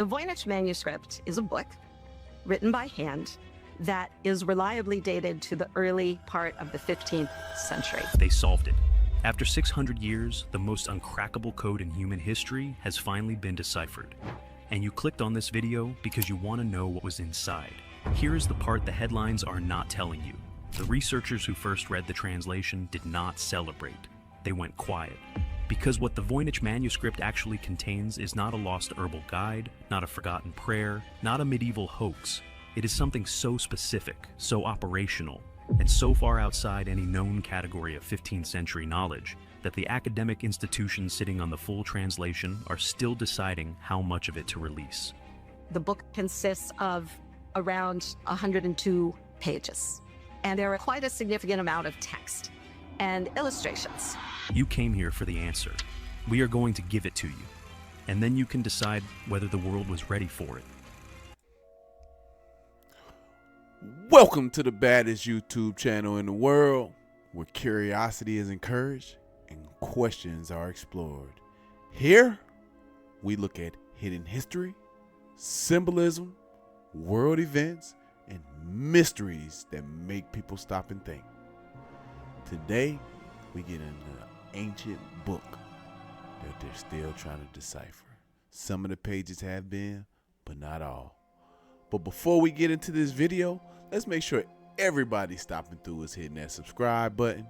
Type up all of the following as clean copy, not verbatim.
The Voynich manuscript is a book written by hand that is reliably dated to the early part of the 15th century. They solved it. After 600 years, the most uncrackable code in human history has finally been deciphered. And you clicked on this video because you want to know what was inside. Here is the part the headlines are not telling you. The researchers who first read the translation did not celebrate. They went quiet. Because what the Voynich manuscript actually contains is not a lost herbal guide, not a forgotten prayer, not a medieval hoax. It is something so specific, so operational, and so far outside any known category of 15th century knowledge that the academic institutions sitting on the full translation are still deciding how much of it to release. The book consists of around 102 pages, and there are quite a significant amount of text and illustrations. You came here for the answer. We are going to give it to you, and then you can decide whether the world was ready for it. Welcome to the baddest YouTube channel in the world, where curiosity is encouraged and questions are explored. Here, we look at hidden history, symbolism, world events, and mysteries that make people stop and think. Today, we get into an ancient book that they're still trying to decipher. Some of the pages have been, but not all. But before we get into this video, let's make sure everybody stopping through is hitting that subscribe button.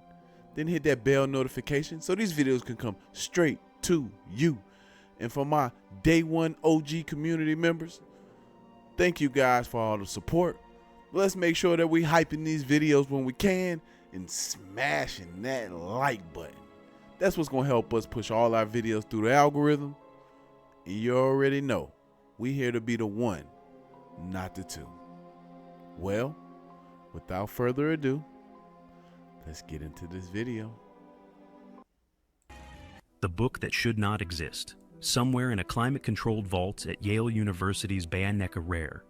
Then hit that bell notification so these videos can come straight to you. And for my day one OG community members, thank you guys for all the support. Let's make sure that we hyping these videos when we can and smashing that like button. That's what's going to help us push all our videos through the algorithm. And you already know, we here to be the one, not the two. Well, without further ado, let's get into this video. The book that should not exist, somewhere in a climate-controlled vault at Yale University's Beinecke Rare.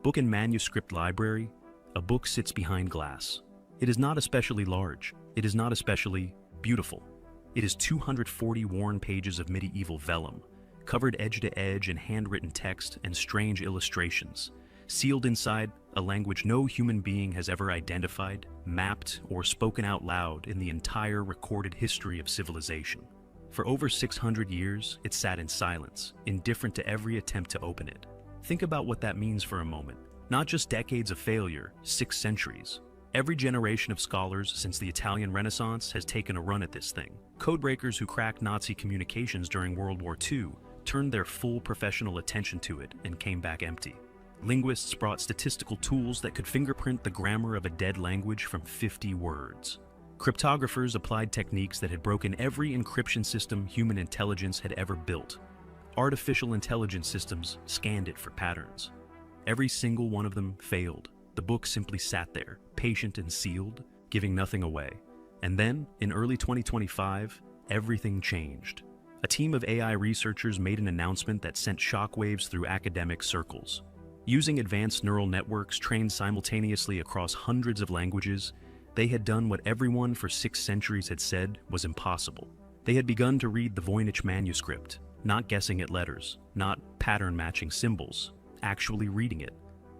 Book and Manuscript Library, a book sits behind glass. It is not especially large. It is not especially beautiful. It is 240 worn pages of medieval vellum, covered edge to edge in handwritten text and strange illustrations, sealed inside a language no human being has ever identified, mapped, or spoken out loud in the entire recorded history of civilization. For over 600 years, it sat in silence, indifferent to every attempt to open it. Think about what that means for a moment. Not just decades of failure, 6 centuries. Every generation of scholars since the Italian Renaissance has taken a run at this thing. Codebreakers who cracked Nazi communications during World War II turned their full professional attention to it and came back empty. Linguists brought statistical tools that could fingerprint the grammar of a dead language from 50 words. Cryptographers applied techniques that had broken every encryption system human intelligence had ever built. Artificial intelligence systems scanned it for patterns. Every single one of them failed. The book simply sat there, patient and sealed, giving nothing away. And then, in early 2025, everything changed. A team of AI researchers made an announcement that sent shockwaves through academic circles. Using advanced neural networks trained simultaneously across hundreds of languages, they had done what everyone for 6 centuries had said was impossible. They had begun to read the Voynich manuscript, not guessing at letters, not pattern-matching symbols, actually reading it.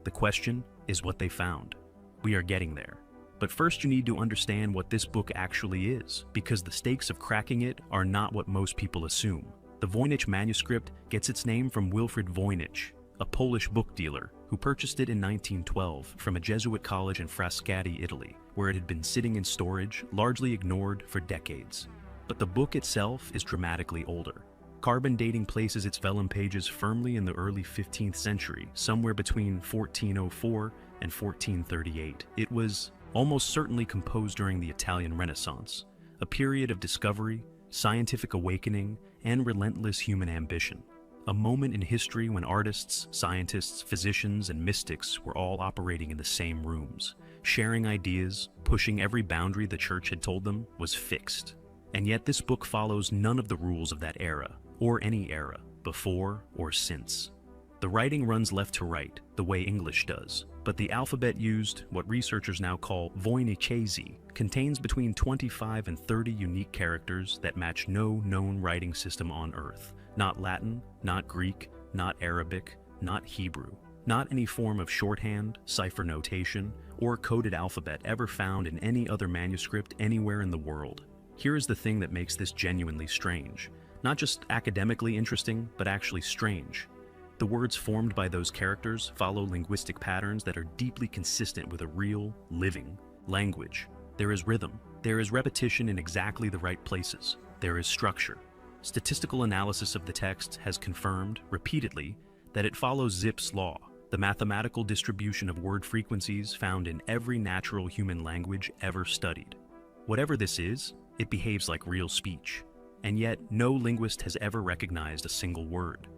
The question is what they found. We are getting there. But first you need to understand what this book actually is, because the stakes of cracking it are not what most people assume. The Voynich manuscript gets its name from Wilfrid Voynich, a Polish book dealer who purchased it in 1912 from a Jesuit college in Frascati, Italy, where it had been sitting in storage, largely ignored for decades. But the book itself is dramatically older. Carbon dating places its vellum pages firmly in the early 15th century, somewhere between 1404 and 1438. It was almost certainly composed during the Italian Renaissance, a period of discovery, scientific awakening, and relentless human ambition. A moment in history when artists, scientists, physicians, and mystics were all operating in the same rooms, sharing ideas, pushing every boundary the church had told them was fixed. And yet this book follows none of the rules of that era, or any era, before or since. The writing runs left to right, the way English does, but the alphabet used, what researchers now call Voynichese, contains between 25 and 30 unique characters that match no known writing system on Earth. Not Latin, not Greek, not Arabic, not Hebrew. Not any form of shorthand, cipher notation, or coded alphabet ever found in any other manuscript anywhere in the world. Here is the thing that makes this genuinely strange. Not just academically interesting, but actually strange. The words formed by those characters follow linguistic patterns that are deeply consistent with a real, living language. There is rhythm. There is repetition in exactly the right places. There is structure. Statistical analysis of the text has confirmed, repeatedly, that it follows Zipf's law, the mathematical distribution of word frequencies found in every natural human language ever studied. Whatever this is, it behaves like real speech. And yet, no linguist has ever recognized a single word.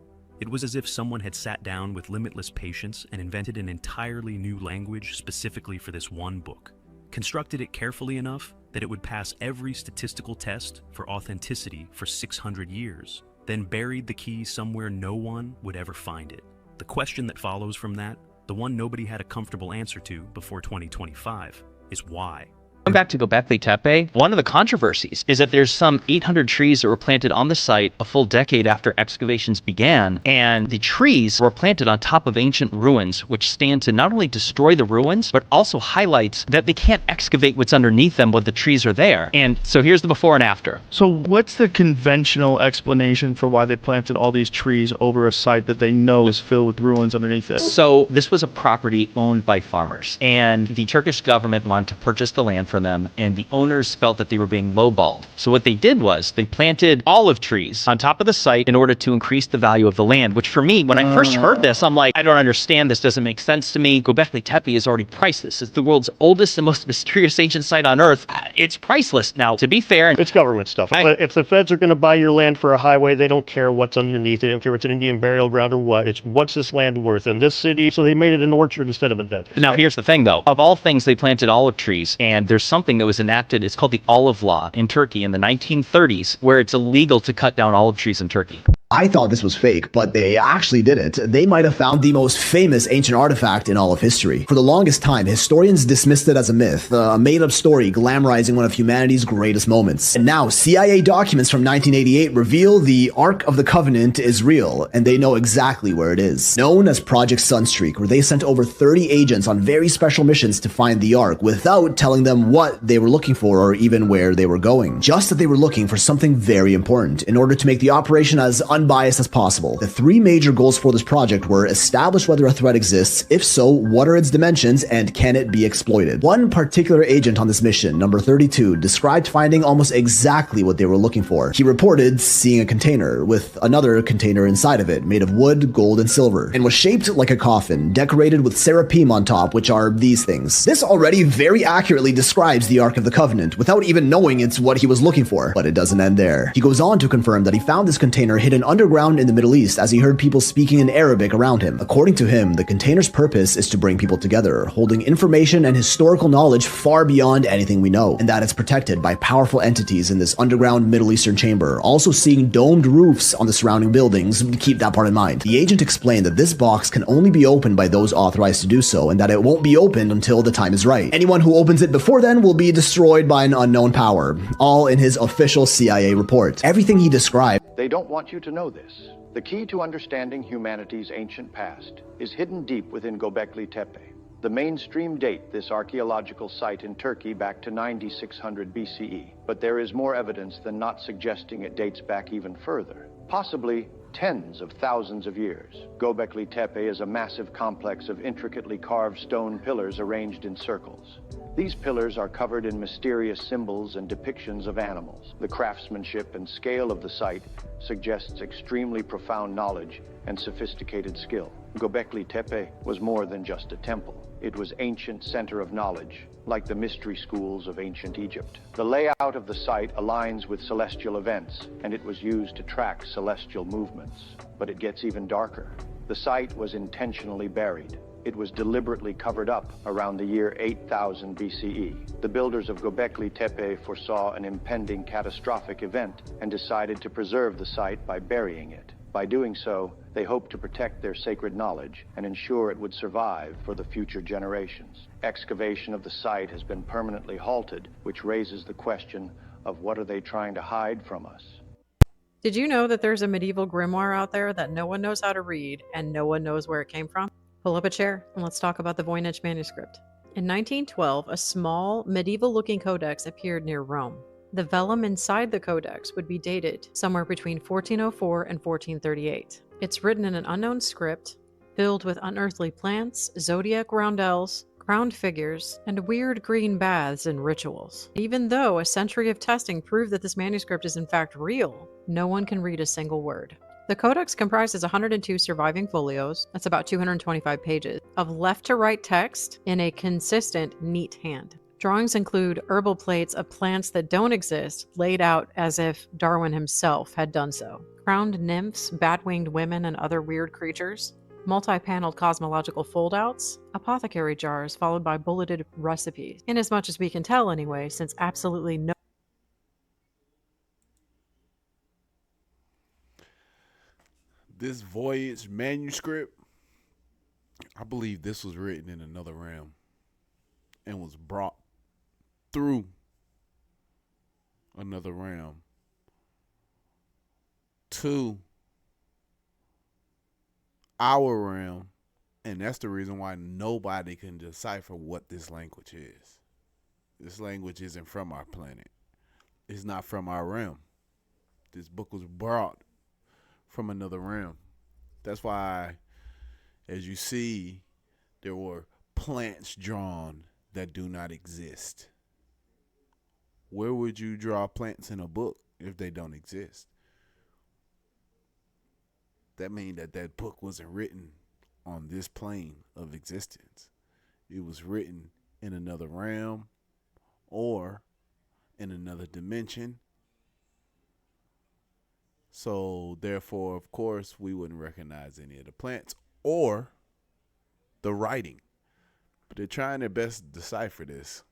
It was as if someone had sat down with limitless patience and invented an entirely new language specifically for this one book, constructed it carefully enough that it would pass every statistical test for authenticity for 600 years, then buried the key somewhere no one would ever find it. The question that follows from that, the one nobody had a comfortable answer to before 2025, is why? Going back to Göbekli Tepe, one of the controversies is that there's some 800 trees that were planted on the site a full decade after excavations began, and the trees were planted on top of ancient ruins, which stand to not only destroy the ruins, but also highlights that they can't excavate what's underneath them when the trees are there. And so here's the before and after. So what's the conventional explanation for why they planted all these trees over a site that they know is filled with ruins underneath it? So this was a property owned by farmers, and the Turkish government wanted to purchase the land from them, and the owners felt that they were being lowballed. So what they did was they planted olive trees on top of the site in order to increase the value of the land, which for me, when I first heard this, I'm like, I don't understand. This doesn't make sense to me. Göbekli Tepe is already priceless. It's the world's oldest and most mysterious ancient site on Earth. It's priceless. Now, to be fair, It's government stuff. If the feds are going to buy your land for a highway, they don't care what's underneath it. They don't care if it's an Indian burial ground or what. It's what's this land worth in this city. So they made it an orchard instead of a den. now here's the thing though. Of all things, they planted olive trees, and there's something that was enacted. It's called the Olive Law in Turkey in the 1930s, where it's illegal to cut down olive trees in Turkey. I thought this was fake, but they actually did it. They might have found the most famous ancient artifact in all of history. For the longest time, historians dismissed it as a myth, a made-up story glamorizing one of humanity's greatest moments. And now, CIA documents from 1988 reveal the Ark of the Covenant is real, and they know exactly where it is. Known as Project Sunstreak, where they sent over 30 agents on very special missions to find the Ark without telling them what they were looking for or even where they were going. Just that they were looking for something very important in order to make the operation as unbiased as possible. The three major goals for this project were establish whether a threat exists, if so, what are its dimensions, and can it be exploited. One particular agent on this mission, number 32, described finding almost exactly what they were looking for. He reported seeing a container with another container inside of it, made of wood, gold, and silver, and was shaped like a coffin, decorated with seraphim on top, which are these things. This already very accurately describes the Ark of the Covenant, without even knowing it's what he was looking for. But it doesn't end there. He goes on to confirm that he found this container hidden underground in the Middle East as he heard people speaking in Arabic around him. According to him, the container's purpose is to bring people together, holding information and historical knowledge far beyond anything we know, and that it's protected by powerful entities in this underground Middle Eastern chamber, also seeing domed roofs on the surrounding buildings. Keep that part in mind. The agent explained that this box can only be opened by those authorized to do so, and that it won't be opened until the time is right. Anyone who opens it before then will be destroyed by an unknown power, all in his official CIA report. Everything he described. They don't want you to know this. The key to understanding humanity's ancient past is hidden deep within Göbekli Tepe. The mainstream date this archaeological site in Turkey back to 9600 BCE, but there is more evidence than not suggesting it dates back even further, possibly tens of thousands of years. Göbekli Tepe is a massive complex of intricately carved stone pillars arranged in circles. These pillars are covered in mysterious symbols and depictions of animals. The craftsmanship and scale of the site suggests extremely profound knowledge and sophisticated skill. Göbekli Tepe was more than just a temple. It was ancient center of knowledge, like the mystery schools of ancient Egypt. The layout of the site aligns with celestial events, and it was used to track celestial movements. But it gets even darker. The site was intentionally buried. It was deliberately covered up around the year 8000 BCE. The builders of Göbekli Tepe foresaw an impending catastrophic event and decided to preserve the site by burying it. By doing so, they hoped to protect their sacred knowledge and ensure it would survive for the future generations. Excavation of the site has been permanently halted, which raises the question of what are they trying to hide from us? Did you know that there's a medieval grimoire out there that no one knows how to read and no one knows where it came from? Pull up a chair and let's talk about the Voynich manuscript. In 1912, a small, medieval-looking codex appeared near Rome. The vellum inside the codex would be dated somewhere between 1404 and 1438. It's written in an unknown script, filled with unearthly plants, zodiac roundels, crowned figures, and weird green baths and rituals. Even though a century of testing proved that this manuscript is in fact real, no one can read a single word. The codex comprises 102 surviving folios, that's about 225 pages, of left to right text in a consistent, neat hand. Drawings include herbal plates of plants that don't exist, laid out as if Darwin himself had done so. Crowned nymphs, bat-winged women, and other weird creatures. Multi-paneled cosmological foldouts, apothecary jars followed by bulleted recipes. Inasmuch as we can tell anyway, since absolutely no This Voyage manuscript, I believe this was written in another realm and was brought through another realm to our realm, and that's the reason why nobody can decipher what this language is. This language isn't from our planet. It's not from our realm. This book was brought from another realm. That's why, as you see, there were plants drawn that do not exist. Where would you draw plants in a book if they don't exist? That means that that book wasn't written on this plane of existence. It was written in another realm or in another dimension. So therefore, of course, we wouldn't recognize any of the plants or the writing. But they're trying their best to decipher this.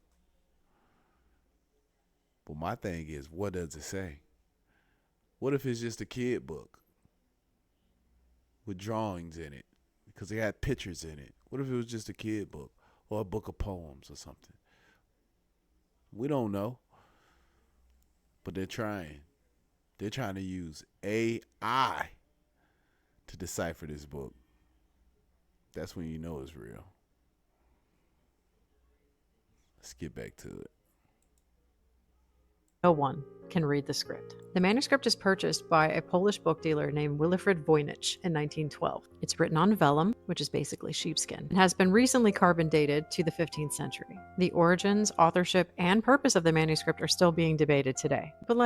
But my thing is, what does it say? What if it's just a kid book with drawings in it? Because they had pictures in it. What if it was just a kid book or a book of poems or something? We don't know. But they're trying. They're trying to use AI to decipher this book. That's when you know it's real. Let's get back to it. No one can read the script. The manuscript is purchased by a Polish book dealer named Wilfrid Voynich in 1912. It's written on vellum, which is basically sheepskin, and has been recently carbon dated to the 15th century. The origins, authorship, and purpose of the manuscript are still being debated today. But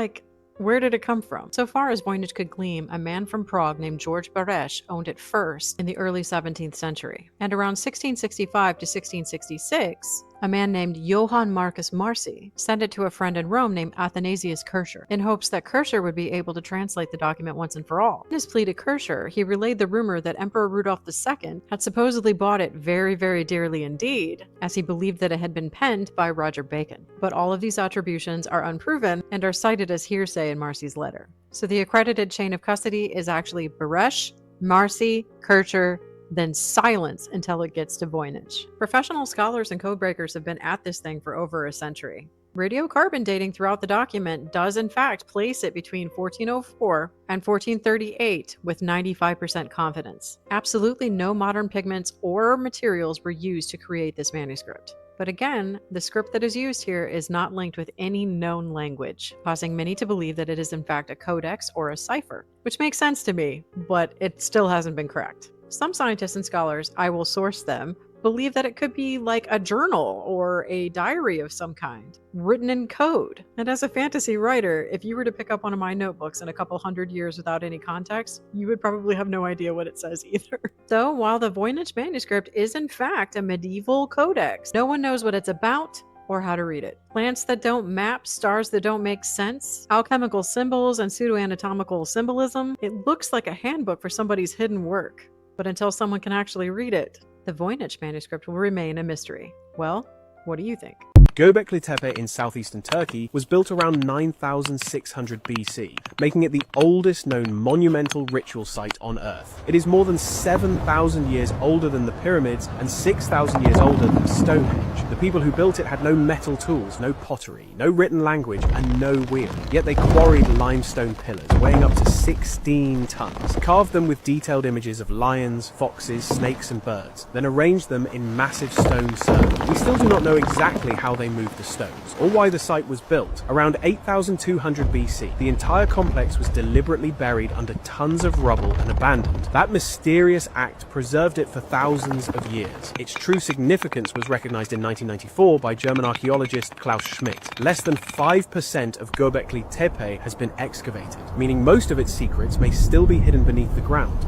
where did it come from? So far as Voynich could glean, a man from Prague named George Baresch owned it first in the early 17th century. And around 1665 to 1666, a man named Johann Marcus Marci sent it to a friend in Rome named Athanasius Kircher in hopes that Kircher would be able to translate the document once and for all. In his plea to Kircher, he relayed the rumor that Emperor Rudolf II had supposedly bought it very, very dearly indeed, as he believed that it had been penned by Roger Bacon. But all of these attributions are unproven and are cited as hearsay in Marci's letter. So the accredited chain of custody is actually Baresch, Marci, Kircher, then silence until it gets to Voynich. Professional scholars and codebreakers have been at this thing for over a century. Radiocarbon dating throughout the document does in fact place it between 1404 and 1438 with 95% confidence. Absolutely no modern pigments or materials were used to create this manuscript. But again, the script that is used here is not linked with any known language, causing many to believe that it is in fact a codex or a cipher, which makes sense to me, but it still hasn't been cracked. Some scientists and scholars, I will source them, believe that it could be like a journal or a diary of some kind, written in code. And as a fantasy writer, if you were to pick up one of my notebooks in a couple hundred years without any context, you would probably have no idea what it says either. So while the Voynich manuscript is in fact a medieval codex, no one knows what it's about or how to read it. Plants that don't map, stars that don't make sense, alchemical symbols and pseudo-anatomical symbolism. It looks like a handbook for somebody's hidden work. But until someone can actually read it, the Voynich manuscript will remain a mystery. Well, what do you think? Göbekli Tepe in southeastern Turkey was built around 9600 BC, making it the oldest known monumental ritual site on Earth. It is more than 7,000 years older than the pyramids and 6,000 years older than Stonehenge. The people who built it had no metal tools, no pottery, no written language, and no wheel. Yet they quarried limestone pillars weighing up to 16 tons, carved them with detailed images of lions, foxes, snakes, and birds, then arranged them in massive stone circles. We still do not know exactly how they moved the stones, or why the site was built. Around 8200 BC, the entire complex was deliberately buried under tons of rubble and abandoned. That mysterious act preserved it for thousands of years. Its true significance was recognized in 1994 by German archaeologist Klaus Schmidt. Less than 5% of Göbekli Tepe has been excavated, meaning most of its secrets may still be hidden beneath the ground.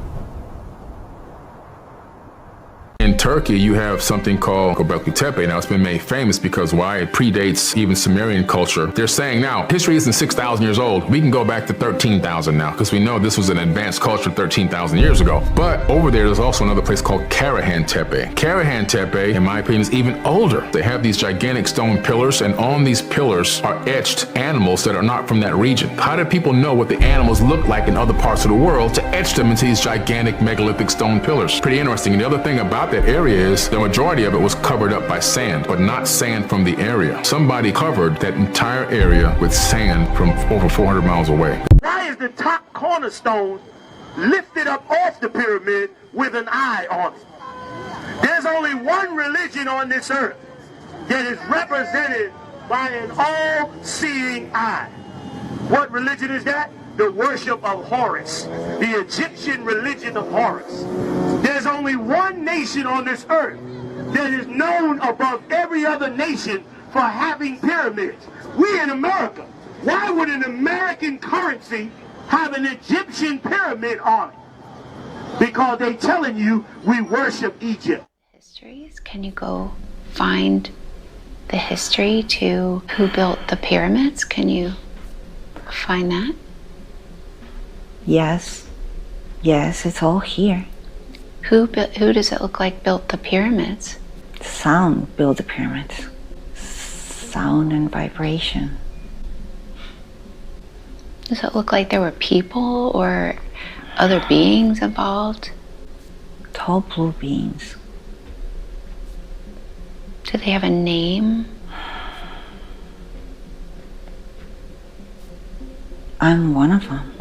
In Turkey, you have something called Göbekli Tepe. Now, it's been made famous because why? It predates even Sumerian culture. They're saying now, history isn't 6,000 years old. We can go back to 13,000 now because we know this was an advanced culture 13,000 years ago. But over there's also another place called Karahan Tepe. Karahan Tepe, in my opinion, is even older. They have these gigantic stone pillars, and on these pillars are etched animals that are not from that region. How do people know what the animals look like in other parts of the world to etch them into these gigantic megalithic stone pillars? Pretty interesting. And the other thing about that area is the majority of it was covered up by sand, but not sand from the area. Somebody covered that entire area with sand from over 400 miles away. Why is the top cornerstone lifted up off the pyramid with an eye on it? There's only one religion on this earth that is represented by an all-seeing eye. What religion is that? The worship of Horus, the Egyptian religion of Horus. There's only one nation on this earth that is known above every other nation for having pyramids. We in America. Why would an American currency have an Egyptian pyramid on it? Because they're telling you we worship Egypt. Histories, can you go find the history to who built the pyramids? Can you find that? Yes, it's all here. Who does it look like built the pyramids? Sound built the pyramids. Sound and vibration. Does it look like there were people or other beings involved? Tall blue beings. Do they have a name? I'm one of them.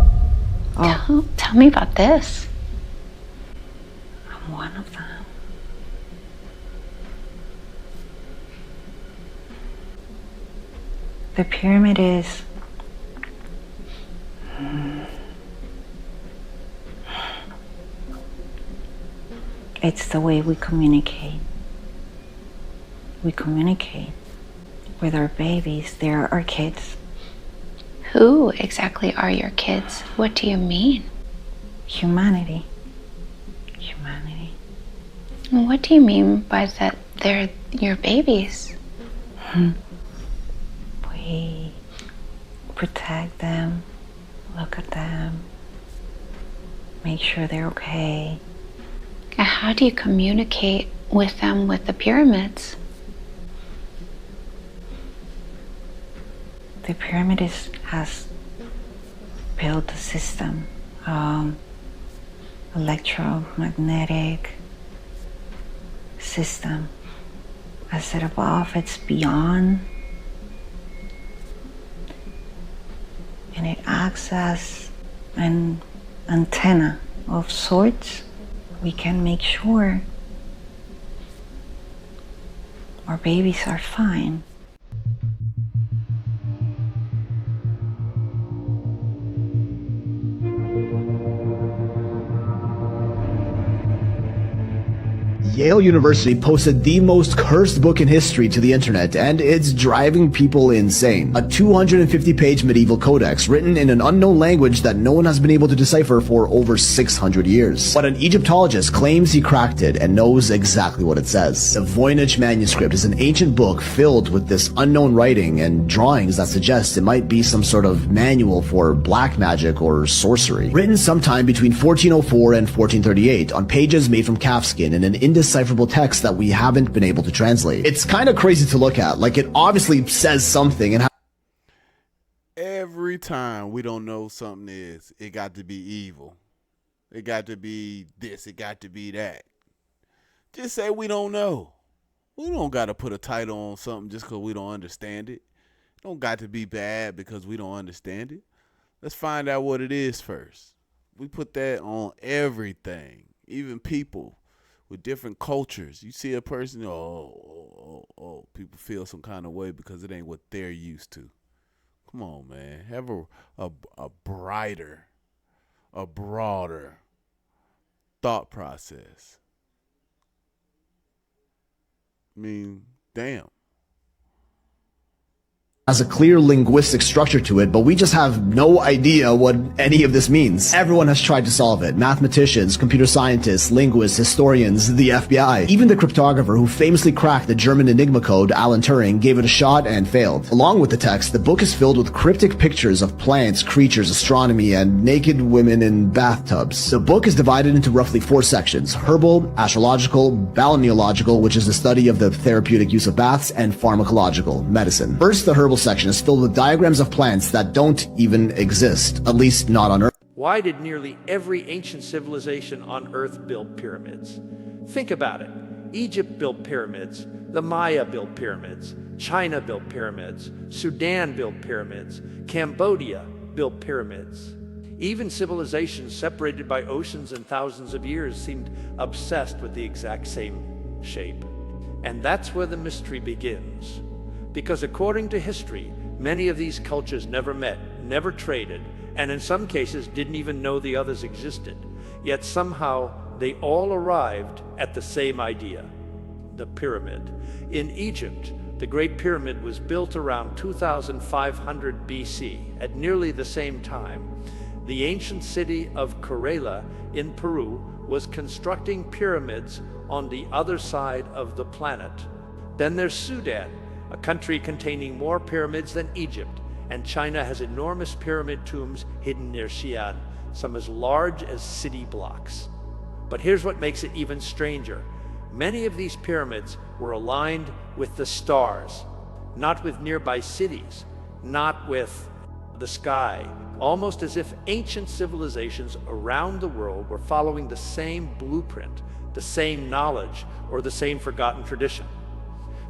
Tell me about this. I'm one of them. The pyramid is it's the way we communicate. We communicate with our babies. They're our kids. Who exactly are your kids? What do you mean? Humanity. And what do you mean by that they're your babies? We protect them, look at them, make sure they're okay. And how do you communicate with them with the pyramids? The pyramid has built a system, electromagnetic system. I said above, it's beyond, and it acts as an antenna of sorts. We can make sure our babies are fine. Yale University posted the most cursed book in history to the internet, and it's driving people insane. A 250-page medieval codex written in an unknown language that no one has been able to decipher for over 600 years. But an Egyptologist claims he cracked it and knows exactly what it says. The Voynich manuscript is an ancient book filled with this unknown writing and drawings that suggest it might be some sort of manual for black magic or sorcery. Written sometime between 1404 and 1438 on pages made from calfskin in an indistinct undecipherable text that we haven't been able to translate. It's kind of crazy to look at. Like, it obviously says something, and every time we don't know something is, it got to be evil. It got to be this. It got to be that. Just say we don't know. We don't got to put a title on something just because we don't understand it. It don't got to be bad because we don't understand it. Let's find out what it is first. We put that on everything, even people with different cultures. You see a person, people feel some kind of way because it ain't what they're used to. Come on, man. Have a brighter, a broader thought process. I mean, damn. Has a clear linguistic structure to it, but we just have no idea what any of this means. Everyone has tried to solve it. Mathematicians, computer scientists, linguists, historians, the FBI. Even the cryptographer who famously cracked the German Enigma code, Alan Turing, gave it a shot and failed. Along with the text, the book is filled with cryptic pictures of plants, creatures, astronomy, and naked women in bathtubs. The book is divided into roughly 4 sections: herbal, astrological, balneological, which is the study of the therapeutic use of baths, and pharmacological, medicine. First, the herbal section is filled with diagrams of plants that don't even exist, at least not on Earth. Why did nearly every ancient civilization on Earth build pyramids? Think about it. Egypt built pyramids, the Maya built pyramids, China built pyramids, Sudan built pyramids, Cambodia built pyramids. Even civilizations separated by oceans and thousands of years seemed obsessed with the exact same shape. And that's where the mystery begins. Because according to history, many of these cultures never met, never traded, and in some cases didn't even know the others existed. Yet somehow they all arrived at the same idea, the pyramid. In Egypt, the Great Pyramid was built around 2500 BC. At nearly the same time, the ancient city of Kerala in Peru was constructing pyramids on the other side of the planet. Then there's Sudan, a country containing more pyramids than Egypt, and China has enormous pyramid tombs hidden near Xi'an, some as large as city blocks. But here's what makes it even stranger. Many of these pyramids were aligned with the stars, not with nearby cities, not with the sky, almost as if ancient civilizations around the world were following the same blueprint, the same knowledge, or the same forgotten tradition.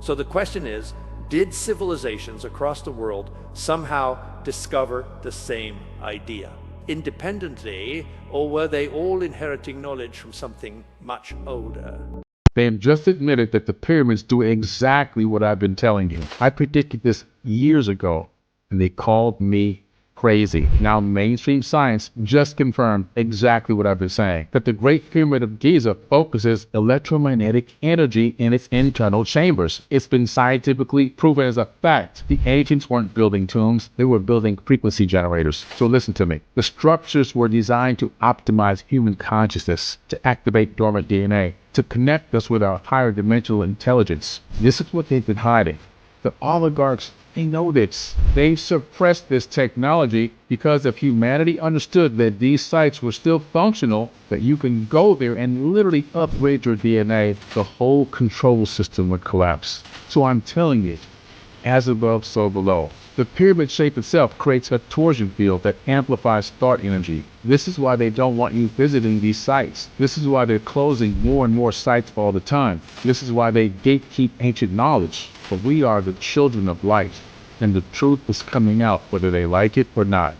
So the question is, did civilizations across the world somehow discover the same idea independently, or were they all inheriting knowledge from something much older? They have just admitted that the pyramids do exactly what I've been telling you. I predicted this years ago, and they called me crazy. Now mainstream science just confirmed exactly what I've been saying, that the Great Pyramid of Giza focuses electromagnetic energy in its internal chambers. It's been scientifically proven as a fact. The ancients weren't building tombs, they were building frequency generators. So listen to me. The structures were designed to optimize human consciousness, to activate dormant DNA, to connect us with our higher dimensional intelligence. This is what they've been hiding. The oligarchs, they know this. They suppressed this technology because if humanity understood that these sites were still functional, that you can go there and literally upgrade your DNA, the whole control system would collapse. So I'm telling you, as above, so below. The pyramid shape itself creates a torsion field that amplifies thought energy. This is why they don't want you visiting these sites. This is why they're closing more and more sites all the time. This is why they gatekeep ancient knowledge. But we are the children of light, and the truth is coming out whether they like it or not.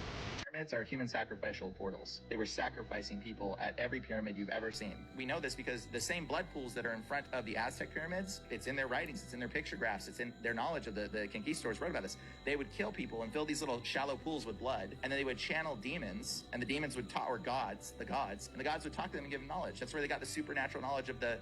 Pyramids are human sacrificial portals. They were sacrificing people at every pyramid you've ever seen. We know this because the same blood pools that are in front of the Aztec pyramids, it's in their writings, it's in their pictographs, it's in their knowledge of the conquistadors wrote about this. They would kill people and fill these little shallow pools with blood, and then they would channel demons, and the demons would talk, or gods, and the gods would talk to them and give them knowledge. That's where they got the supernatural knowledge of their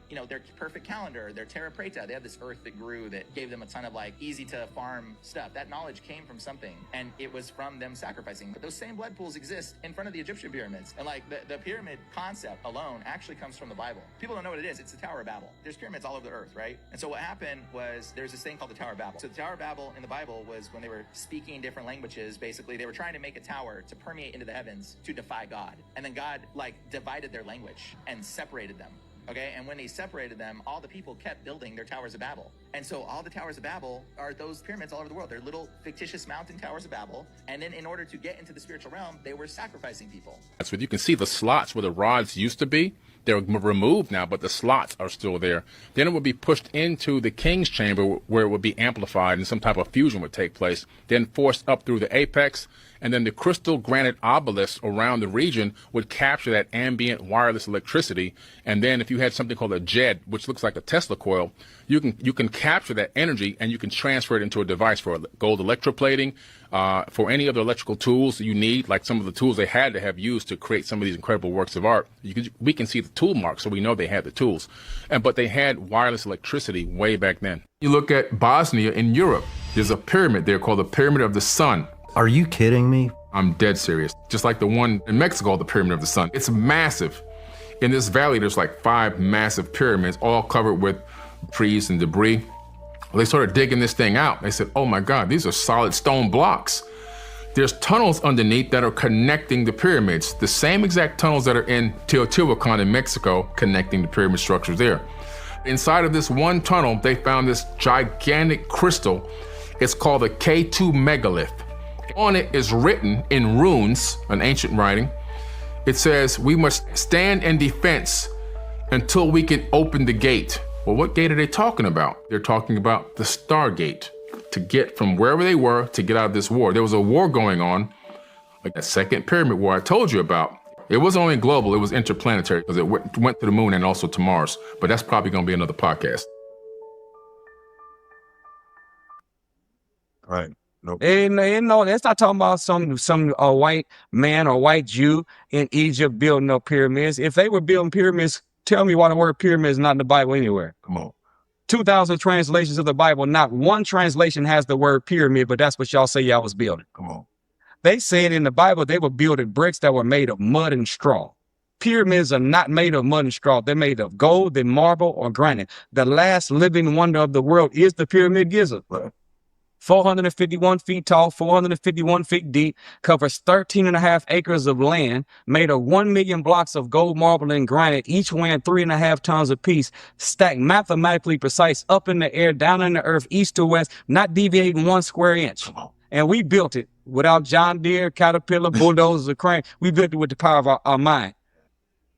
perfect calendar, their Terra Preta. They had this earth that grew that gave them a ton of easy to farm stuff. That knowledge came from something, and it was from them sacrificing. But those same blood pools exist in front of the Egyptian pyramids. And the pyramid concept alone actually comes from the Bible. People don't know what it is. It's the Tower of Babel. There's pyramids all over the earth, right? And so what happened was there's this thing called the Tower of Babel. So the Tower of Babel in the Bible was when they were speaking different languages. Basically, they were trying to make a tower to permeate into the heavens to defy God. And then God divided their language and separated them. Okay, and when they separated them, all the people kept building their towers of Babel. And so all the towers of Babel are those pyramids all over the world. They're little fictitious mountain towers of Babel. And then in order to get into the spiritual realm, they were sacrificing people. That's what you can see the slots where the rods used to be. They're removed now, but the slots are still there. Then it would be pushed into the king's chamber where it would be amplified and some type of fusion would take place, then forced up through the apex. And then the crystal granite obelisk around the region would capture that ambient wireless electricity. And then if you had something called a JED, which looks like a Tesla coil, you can capture that energy and you can transfer it into a device for gold electroplating, for any other electrical tools you need, like some of the tools they had to have used to create some of these incredible works of art. We can see the tool marks, so we know they had the tools. But they had wireless electricity way back then. You look at Bosnia in Europe, there's a pyramid there called the Pyramid of the Sun. Are you kidding me? I'm dead serious. Just like the one in Mexico, the Pyramid of the Sun. It's massive. In this valley, there's like 5 massive pyramids, all covered with trees and debris. They started digging this thing out. They said, oh my God, these are solid stone blocks. There's tunnels underneath that are connecting the pyramids, the same exact tunnels that are in Teotihuacan in Mexico, connecting the pyramid structures there. Inside of this one tunnel, they found this gigantic crystal. It's called the K2 megalith. On it is written in runes, an ancient writing. It says, we must stand in defense until we can open the gate. Well, what gate are they talking about? They're talking about the Stargate, to get from wherever they were to get out of this war. There was a war going on, like that second pyramid war I told you about. It wasn't only global, it was interplanetary, because it went to the moon and also to Mars. But that's probably gonna be another podcast. Right. Nope. And no, that's not talking about some white man or white Jew in Egypt building no pyramids. If they were building pyramids, tell me why the word pyramid is not in the Bible anywhere. Come on. 2,000 translations of the Bible, not one translation has the word pyramid, but that's what y'all say y'all was building. Come on. They said in the Bible they were building bricks that were made of mud and straw. Pyramids are not made of mud and straw. They're made of gold, then marble, or granite. The last living wonder of the world is the Pyramid Giza. Right. 451 feet tall, 451 feet deep, covers 13.5 acres of land, made of 1 million blocks of gold, marble, and granite, each weighing 3.5 tons apiece, stacked mathematically precise, up in the air, down in the earth, east to west, not deviating 1 square inch. And we built it without John Deere, Caterpillar, bulldozers, or crane. We built it with the power of our mind.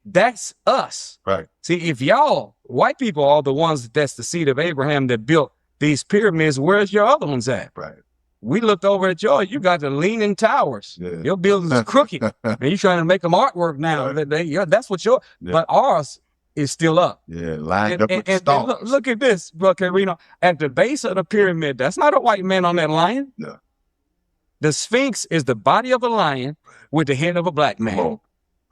That's us. Right. See, if y'all, white people, are the ones that's the seed of Abraham that built these pyramids, where's your other ones at? Right. We looked over at yours. You got the leaning towers. Yeah. Your building's crooked. And you're trying to make them artwork now. That's what your, but ours is still up. Yeah, lined up with and stars. look at this, Carino. At the base of the pyramid, that's not a white man on that lion. No. The Sphinx is the body of a lion with the head of a black man.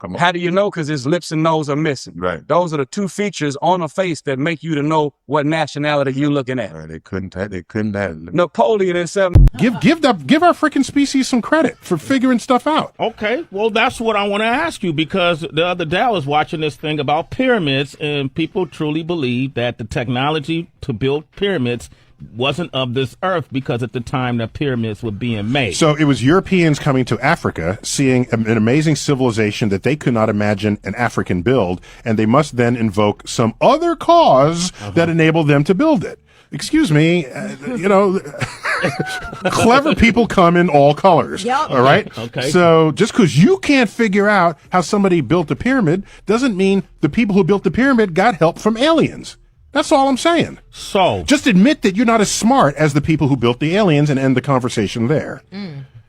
Come on. How do you know? Because his lips and nose are missing. Right. Those are the 2 features on a face that make you to know what nationality you're looking at. Right. They couldn't have. Napoleon in 7. Give our freaking species some credit for figuring stuff out. Okay, well, that's what I want to ask you, because the other day I was watching this thing about pyramids, and people truly believe that the technology to build pyramids wasn't of this earth, because at the time the pyramids were being made. So it was Europeans coming to Africa, seeing an amazing civilization that they could not imagine an African build, and they must then invoke some other cause that enabled them to build it. Excuse me, clever people come in all colors. Yep. All right. Okay. So just because you can't figure out how somebody built a pyramid doesn't mean the people who built the pyramid got help from aliens. That's all I'm saying. So just admit that you're not as smart as the people who built the aliens and end the conversation there.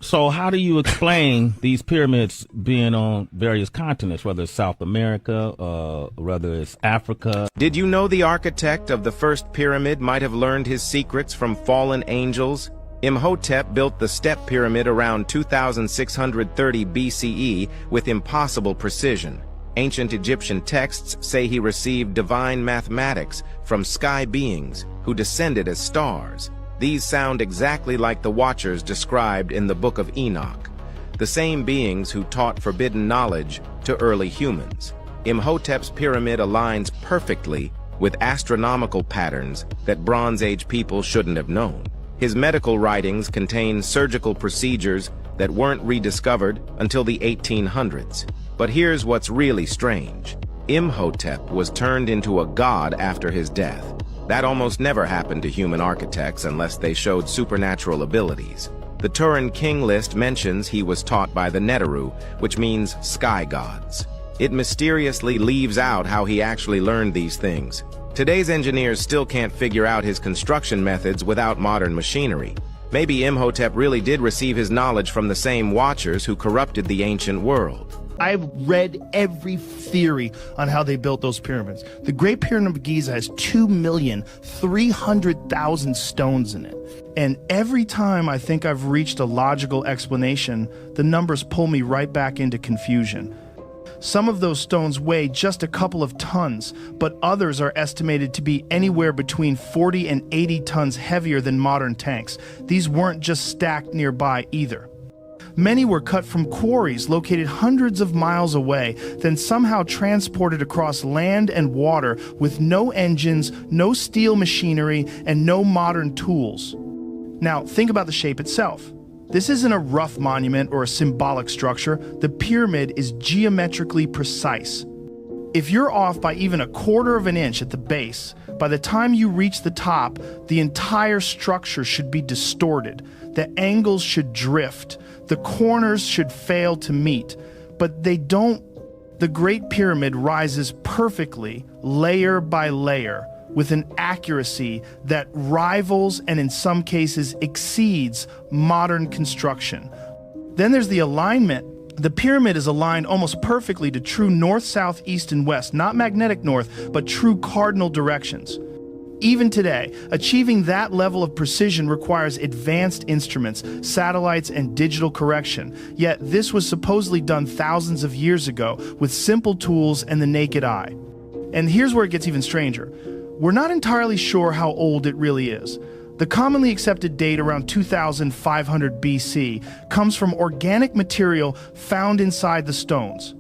So how do you explain these pyramids being on various continents, whether it's South America, whether it's Africa? Did you know the architect of the first pyramid might have learned his secrets from fallen angels? Imhotep built the Step Pyramid around 2630 BCE with impossible precision. Ancient Egyptian texts say he received divine mathematics from sky beings who descended as stars. These sound exactly like the Watchers described in the Book of Enoch, the same beings who taught forbidden knowledge to early humans. Imhotep's pyramid aligns perfectly with astronomical patterns that Bronze Age people shouldn't have known. His medical writings contain surgical procedures that weren't rediscovered until the 1800s. But here's what's really strange. Imhotep was turned into a god after his death. That almost never happened to human architects unless they showed supernatural abilities. The Turin King list mentions he was taught by the Neteru, which means sky gods. It mysteriously leaves out how he actually learned these things. Today's engineers still can't figure out his construction methods without modern machinery. Maybe Imhotep really did receive his knowledge from the same Watchers who corrupted the ancient world. I've read every theory on how they built those pyramids. The Great Pyramid of Giza has 2,300,000 stones in it. And every time I think I've reached a logical explanation, the numbers pull me right back into confusion. Some of those stones weigh just a couple of tons, but others are estimated to be anywhere between 40 and 80 tons heavier than modern tanks. These weren't just stacked nearby either. Many were cut from quarries located hundreds of miles away, then somehow transported across land and water with no engines, no steel machinery, and no modern tools. Now, think about the shape itself. This isn't a rough monument or a symbolic structure. The pyramid is geometrically precise. If you're off by even a quarter of an inch at the base, by the time you reach the top, the entire structure should be distorted. The angles should drift. The corners should fail to meet. But they don't. The Great Pyramid rises perfectly, layer by layer, with an accuracy that rivals and in some cases exceeds modern construction. Then there's the alignment. The pyramid is aligned almost perfectly to true north, south, east, and west, not magnetic north, but true cardinal directions. Even today, achieving that level of precision requires advanced instruments, satellites, and digital correction. Yet this was supposedly done thousands of years ago with simple tools and the naked eye. And here's where it gets even stranger. We're not entirely sure how old it really is. The commonly accepted date around 2500 BC comes from organic material found inside the stones.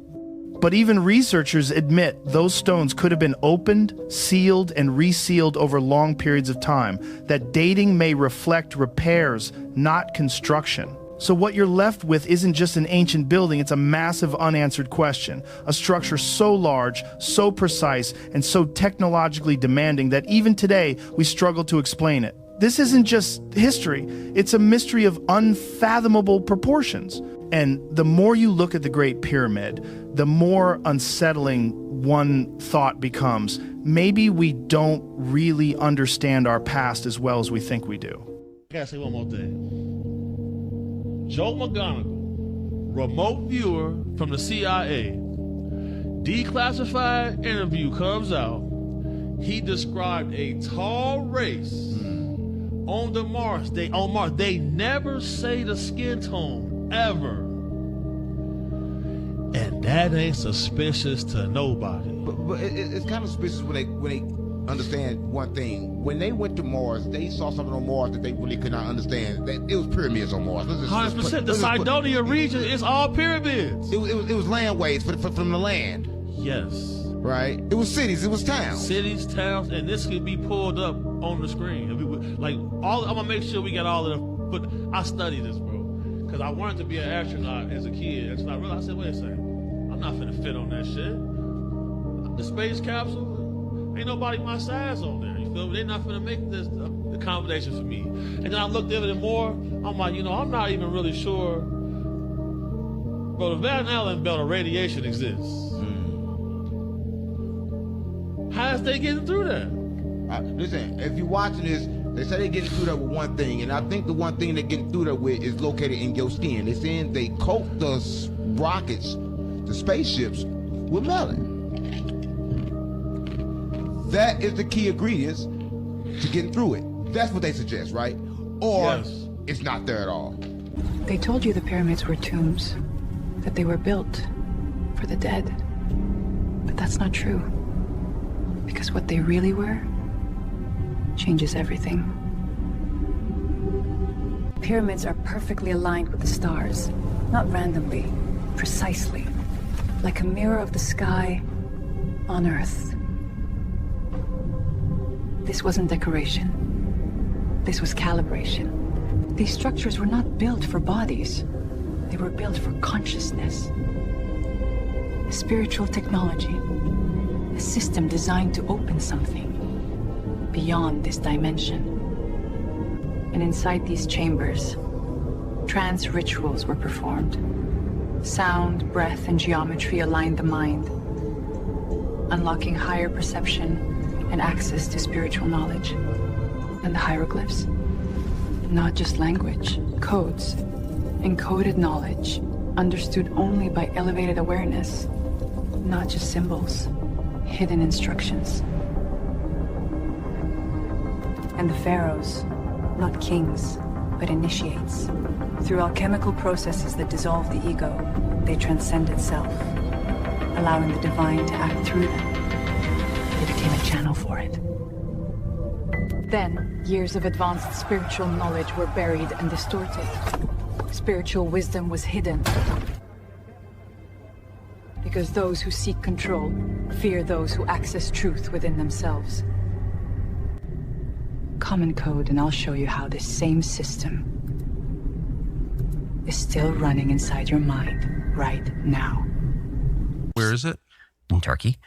But even researchers admit those stones could have been opened, sealed, and resealed over long periods of time, that dating may reflect repairs, not construction. So what you're left with isn't just an ancient building, it's a massive unanswered question. A structure so large, so precise, and so technologically demanding that even today we struggle to explain it. This isn't just history, it's a mystery of unfathomable proportions. And the more you look at the Great Pyramid, the more unsettling one thought becomes. Maybe we don't really understand our past as well as we think we do. I gotta say one more thing. Joe McGonigal, remote viewer from the CIA, declassified interview comes out. He described a tall race on Mars. They never say the skin tone ever, and that ain't suspicious to nobody. But it's kind of suspicious when they understand one thing. When they went to Mars, they saw something on Mars that they really could not understand. That it was pyramids on Mars. 100%. The Cydonia region is all pyramids. It was landways from the land. Yes. Right. It was cities. It was towns. Cities, towns, and this could be pulled up on the screen. I'm gonna make sure we got all of them. But I studied this, bro, because I wanted to be an astronaut as a kid. And so I realized, I said, wait a second, I'm not finna fit on that shit. The space capsule. Ain't nobody my size on there, you feel me? They're not gonna make this accommodation for me. And then I looked at it more, I'm like, I'm not even really sure. Bro, the Van Allen belt of radiation exists. How is they getting through that? Listen, if you're watching this, they say they're getting through that with one thing, and I think the one thing they're getting through that with is located in your skin. They're saying they coat the rockets, the spaceships, with melanin. That is the key ingredients to getting through it. That's what they suggest, right? Or it's not there at all. They told you the pyramids were tombs, that they were built for the dead. But that's not true. Because what they really were changes everything. Pyramids are perfectly aligned with the stars, not randomly, precisely, like a mirror of the sky on Earth. This wasn't decoration. This was calibration. These structures were not built for bodies. They were built for consciousness. Spiritual technology. A system designed to open something beyond this dimension. And inside these chambers, trance rituals were performed. Sound, breath, and geometry aligned the mind, unlocking higher perception and access to spiritual knowledge. And the hieroglyphs? Not just language, codes, encoded knowledge, understood only by elevated awareness. Not just symbols, hidden instructions. And the pharaohs, not kings, but initiates. Through alchemical processes that dissolve the ego, they transcend itself, allowing the divine to act through them. They became a channel for it. Then, years of advanced spiritual knowledge were buried and distorted. Spiritual wisdom was hidden. Because those who seek control fear those who access truth within themselves. Common code, and I'll show you how this same system is still running inside your mind right now. Where is it? In Turkey.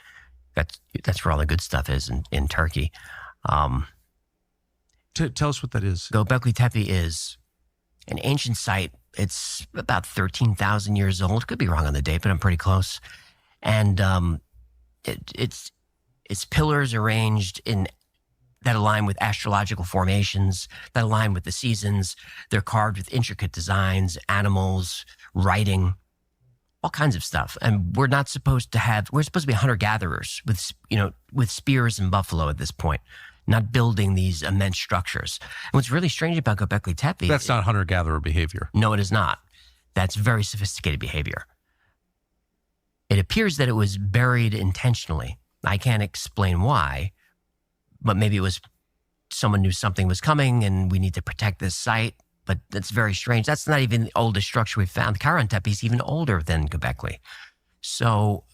That's where all the good stuff is, in Turkey. Tell us what that is. Göbekli Tepe is an ancient site. It's about 13,000 years old. Could be wrong on the date, but I'm pretty close. And it's pillars arranged that align with astrological formations, that align with the seasons. They're carved with intricate designs, animals, writing, all kinds of stuff. And we're supposed to be hunter-gatherers with spears and buffalo at this point, not building these immense structures. And what's really strange about Göbekli Tepe... That's not hunter-gatherer behavior. No, it is not. That's very sophisticated behavior. It appears that it was buried intentionally. I can't explain why, but maybe it was someone knew something was coming and we need to protect this site. But that's very strange. That's not even the oldest structure we've found. Karahan Tepe is even older than Göbekli. So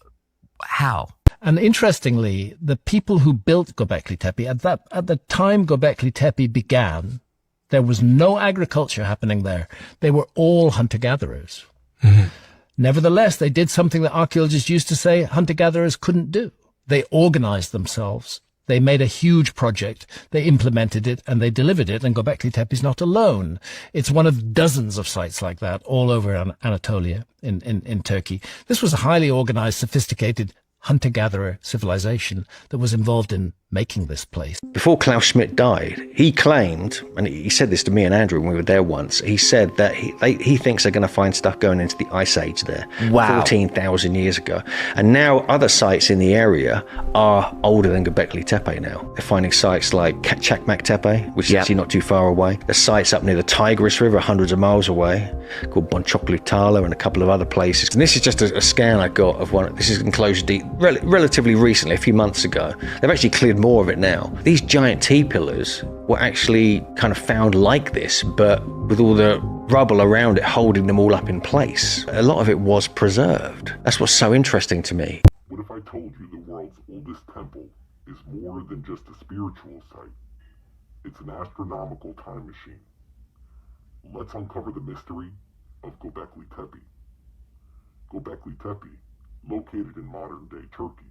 how? And interestingly, the people who built Göbekli Tepe, at the time Göbekli Tepe began, there was no agriculture happening there. They were all hunter-gatherers. Mm-hmm. Nevertheless, they did something that archaeologists used to say hunter-gatherers couldn't do. They organized themselves. They made a huge project, they implemented it, and they delivered it, and Göbekli Tepe is not alone. It's one of dozens of sites like that all over Anatolia in Turkey. This was a highly organized, sophisticated hunter-gatherer civilization that was involved in making this place. Before Klaus Schmidt died, he claimed, and he said this to me and Andrew when we were there once, he said that he thinks they're going to find stuff going into the Ice Age there, Wow. 14,000 years ago. And now other sites in the area are older than Göbekli Tepe now. They're finding sites like Çakmak Tepe, which is actually not too far away. There's sites up near the Tigris River, hundreds of miles away, called Boncuklu Tala and a couple of other places. And this is just a scan I got of one. This is enclosed deep, relatively recently, a few months ago. They've actually cleared more of it now. These giant T-pillars were actually kind of found like this, but with all the rubble around it holding them all up in place. A lot of it was preserved. That's what's so interesting to me. What if I told you the world's oldest temple is more than just a spiritual site? It's an astronomical time machine. Let's uncover the mystery of Göbekli Tepe. Göbekli Tepe, located in modern-day Turkey,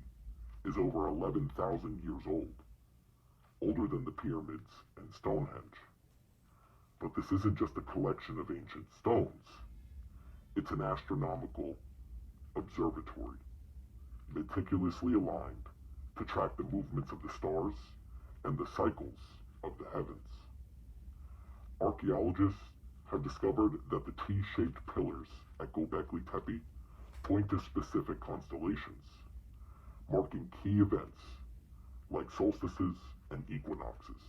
is over 11,000 years old, older than the pyramids and Stonehenge. But this isn't just a collection of ancient stones. It's an astronomical observatory, meticulously aligned to track the movements of the stars and the cycles of the heavens. Archaeologists have discovered that the T-shaped pillars at Göbekli Tepe point to specific constellations, marking key events like solstices and equinoxes.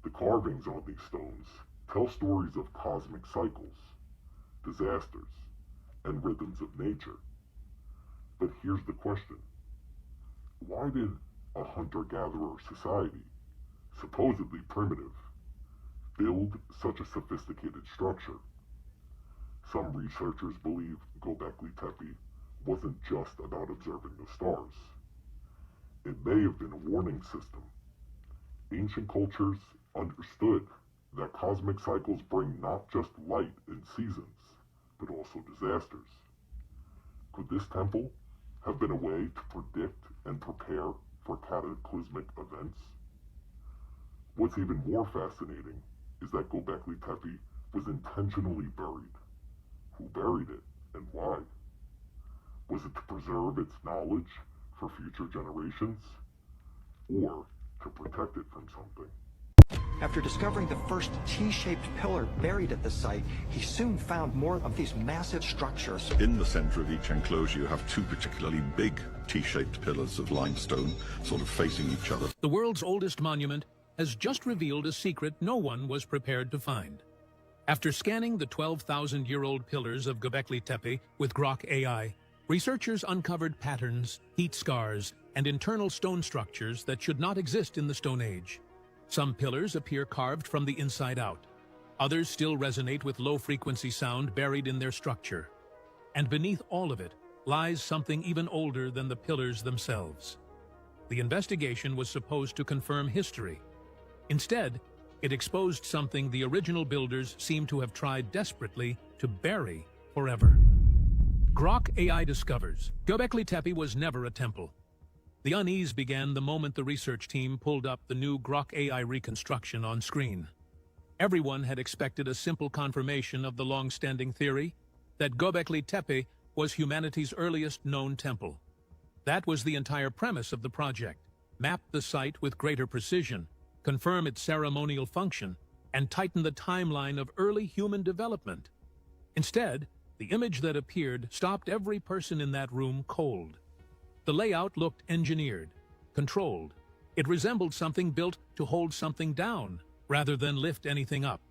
The carvings on these stones tell stories of cosmic cycles, disasters, and rhythms of nature. But here's the question. Why did a hunter-gatherer society, supposedly primitive, build such a sophisticated structure? Some researchers believe Göbekli Tepe wasn't just about observing the stars. It may have been a warning system. Ancient cultures understood that cosmic cycles bring not just light and seasons, but also disasters. Could this temple have been a way to predict and prepare for cataclysmic events? What's even more fascinating is that Göbekli Tepe was intentionally buried. Who buried it and why? Was it to preserve its knowledge for future generations, or to protect it from something? After discovering the first T-shaped pillar buried at the site, he soon found more of these massive structures. In the center of each enclosure, you have two particularly big T-shaped pillars of limestone, sort of facing each other. The world's oldest monument has just revealed a secret no one was prepared to find. After scanning the 12,000-year-old pillars of Göbekli Tepe with Grok AI, researchers uncovered patterns, heat scars, and internal stone structures that should not exist in the Stone Age. Some pillars appear carved from the inside out. Others still resonate with low-frequency sound buried in their structure. And beneath all of it lies something even older than the pillars themselves. The investigation was supposed to confirm history. Instead, it exposed something the original builders seem to have tried desperately to bury forever. Grok AI discovers Göbekli Tepe was never a temple. The unease began the moment the research team pulled up the new Grok AI reconstruction on screen. Everyone had expected a simple confirmation of the long-standing theory that Göbekli Tepe was humanity's earliest known temple. That was the entire premise of the project: map the site with greater precision, confirm its ceremonial function, and tighten the timeline of early human development. Instead, the image that appeared stopped every person in that room cold. The layout looked engineered, controlled. It resembled something built to hold something down, rather than lift anything up.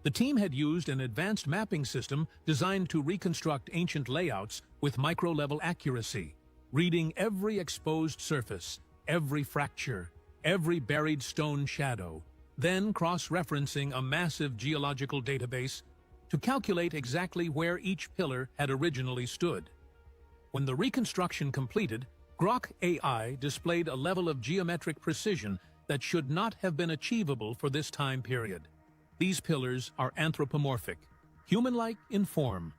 The team had used an advanced mapping system designed to reconstruct ancient layouts with micro-level accuracy, reading every exposed surface, every fracture, every buried stone shadow, then cross-referencing a massive geological database to calculate exactly where each pillar had originally stood. When the reconstruction completed, Grok AI displayed a level of geometric precision that should not have been achievable for this time period. These pillars are anthropomorphic, human-like in form.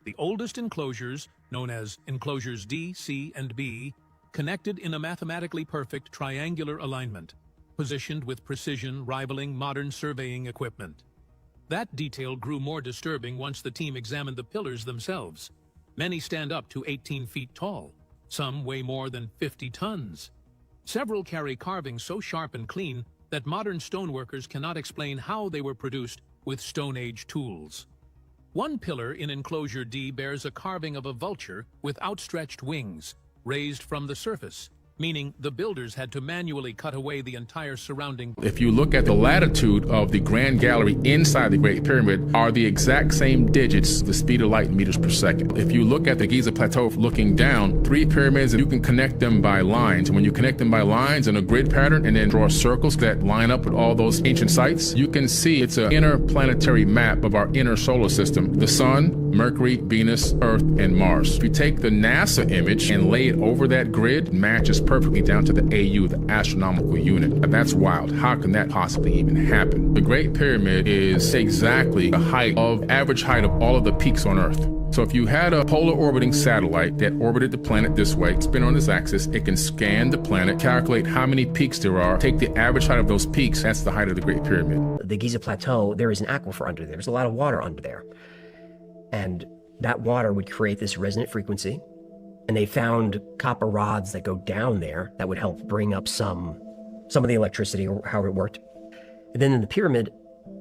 The oldest enclosures, known as enclosures D, C, and B, connected in a mathematically perfect triangular alignment, positioned with precision rivaling modern surveying equipment. That detail grew more disturbing once the team examined the pillars themselves. Many stand up to 18 feet tall. Some weigh more than 50 tons. Several carry carvings so sharp and clean that modern stoneworkers cannot explain how they were produced with Stone Age tools. One pillar in enclosure D bears a carving of a vulture with outstretched wings, raised from the surface, meaning the builders had to manually cut away the entire surrounding. If you look at the latitude of the Grand Gallery inside the Great Pyramid are the exact same digits, the speed of light in meters per second. If you look at the Giza Plateau looking down, 3 pyramids, you can connect them by lines. And when you connect them by lines in a grid pattern and then draw circles that line up with all those ancient sites, you can see it's an interplanetary map of our inner solar system. The Sun, Mercury, Venus, Earth, and Mars. If you take the NASA image and lay it over that grid, it matches perfectly down to the AU, the astronomical unit. That's wild. How can that possibly even happen? The Great Pyramid is exactly the average height of all of the peaks on Earth. So if you had a polar orbiting satellite that orbited the planet this way, spin on its axis, it can scan the planet, calculate how many peaks there are, take the average height of those peaks, that's the height of the Great Pyramid. The Giza Plateau, there is an aquifer under there. There's a lot of water under there. And that water would create this resonant frequency. And they found copper rods that go down there that would help bring up some of the electricity or how it worked. And then in the pyramid,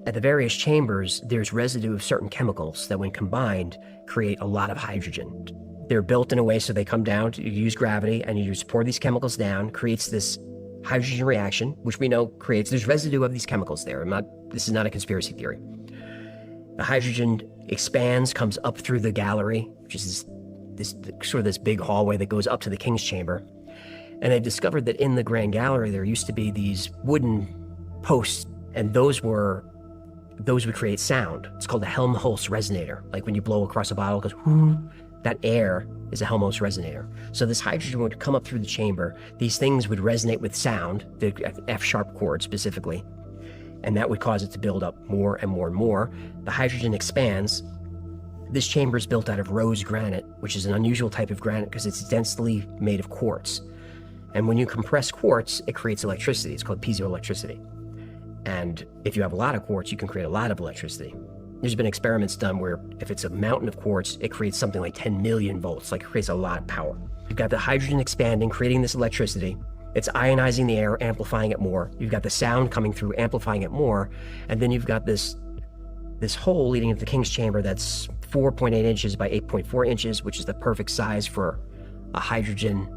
at the various chambers, there's residue of certain chemicals that when combined create a lot of hydrogen. They're built in a way so they come down, you use gravity and you just pour these chemicals down, creates this hydrogen reaction, which we know there's residue of these chemicals there. This is not a conspiracy theory. The hydrogen expands, comes up through the gallery, which is this big hallway that goes up to the King's Chamber. And they've discovered that in the Grand Gallery, there used to be these wooden posts, and those would create sound. It's called a Helmholtz resonator. Like when you blow across a bottle, it goes, whoo. That air is a Helmholtz resonator. So this hydrogen would come up through the chamber. These things would resonate with sound, the F-sharp chord specifically, and that would cause it to build up more and more and more. The hydrogen expands. This chamber is built out of rose granite, which is an unusual type of granite because it's densely made of quartz. And when you compress quartz, it creates electricity. It's called piezoelectricity. And if you have a lot of quartz, you can create a lot of electricity. There's been experiments done where if it's a mountain of quartz, it creates something like 10 million volts, like it creates a lot of power. You've got the hydrogen expanding, creating this electricity. It's ionizing the air, amplifying it more. You've got the sound coming through, amplifying it more. And then you've got this hole leading into the king's chamber that's 4.8 inches by 8.4 inches, which is the perfect size for a hydrogen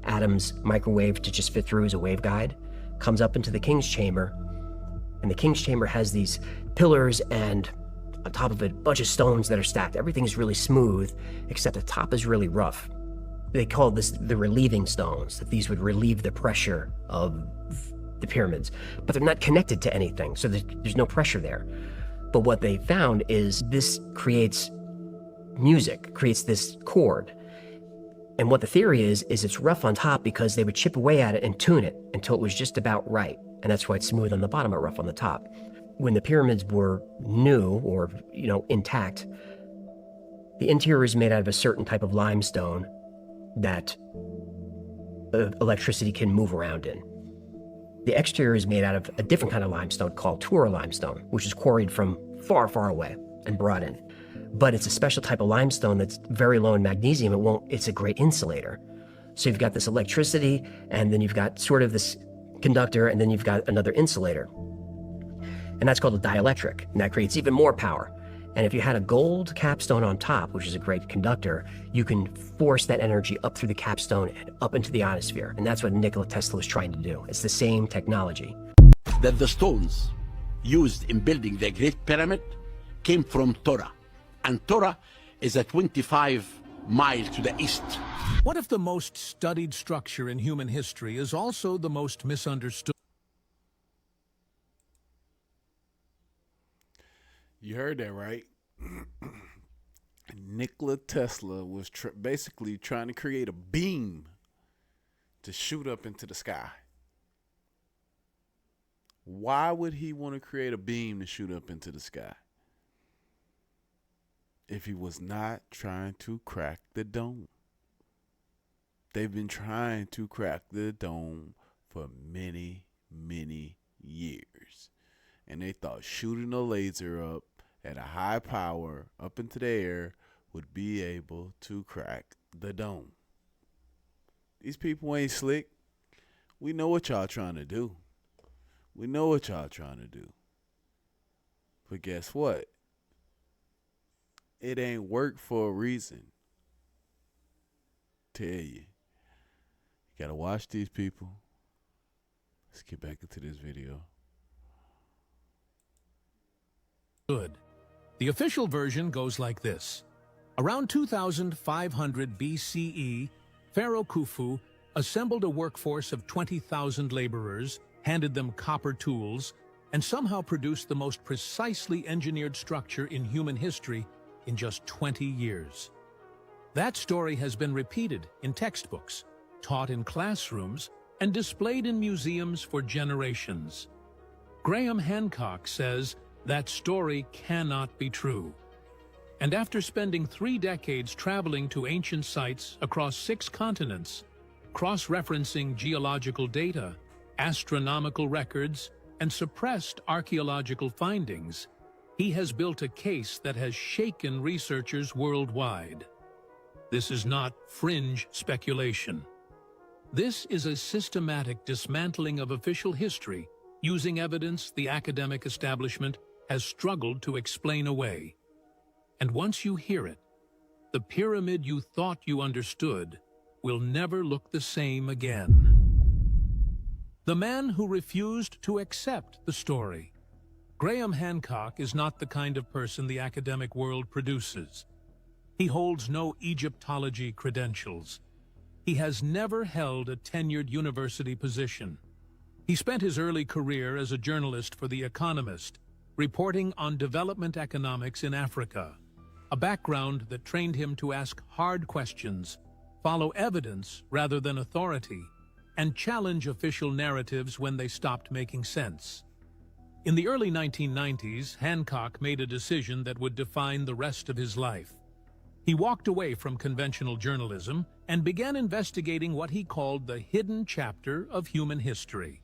atoms microwave to just fit through as a waveguide. Comes up into the king's chamber, and the king's chamber has these pillars, and on top of it, a bunch of stones that are stacked. Everything's really smooth, except the top is really rough. They call this the relieving stones, that these would relieve the pressure of the pyramids. But they're not connected to anything, so there's no pressure there. But what they found is this creates music, creates this chord. And what the theory is it's rough on top because they would chip away at it and tune it until it was just about right. And that's why it's smooth on the bottom but rough on the top. When the pyramids were new or, intact, the interior is made out of a certain type of limestone that electricity can move around in. The exterior is made out of a different kind of limestone called Tura limestone, which is quarried from far, far away and brought in. But it's a special type of limestone that's very low in magnesium. It's a great insulator. So you've got this electricity, and then you've got sort of this conductor, and then you've got another insulator. And that's called a dielectric, and that creates even more power. And if you had a gold capstone on top, which is a great conductor, you can force that energy up through the capstone and up into the ionosphere. And that's what Nikola Tesla was trying to do. It's the same technology. That the stones used in building the Great Pyramid came from Tora. And Tora is a 25 miles to the east. What if the most studied structure in human history is also the most misunderstood? You heard that right. Nikola Tesla was basically trying to create a beam to shoot up into the sky. Why would he want to create a beam to shoot up into the sky if he was not trying to crack the dome? They've been trying to crack the dome for many, many years. And they thought shooting a laser up at a high power up into the air would be able to crack the dome. These people ain't slick. We know what y'all trying to do. We know what y'all trying to do. But guess what? It ain't work for a reason. Tell you. You gotta watch these people. Let's get back into this video. Good. The official version goes like this. Around 2500 BCE, Pharaoh Khufu assembled a workforce of 20,000 laborers, handed them copper tools, and somehow produced the most precisely engineered structure in human history in just 20 years. That story has been repeated in textbooks, taught in classrooms, and displayed in museums for generations. Graham Hancock says that story cannot be true. And after spending 3 decades traveling to ancient sites across 6 continents, cross-referencing geological data, astronomical records, and suppressed archaeological findings, he has built a case that has shaken researchers worldwide. This is not fringe speculation. This is a systematic dismantling of official history using evidence the academic establishment has struggled to explain away. And once you hear it, the pyramid you thought you understood will never look the same again. The man who refused to accept the story. Graham Hancock is not the kind of person the academic world produces. He holds no Egyptology credentials. He has never held a tenured university position. He spent his early career as a journalist for The Economist, reporting on development economics in Africa, a background that trained him to ask hard questions, follow evidence rather than authority, and challenge official narratives when they stopped making sense. In the early 1990s, Hancock made a decision that would define the rest of his life. He walked away from conventional journalism and began investigating what he called the hidden chapter of human history.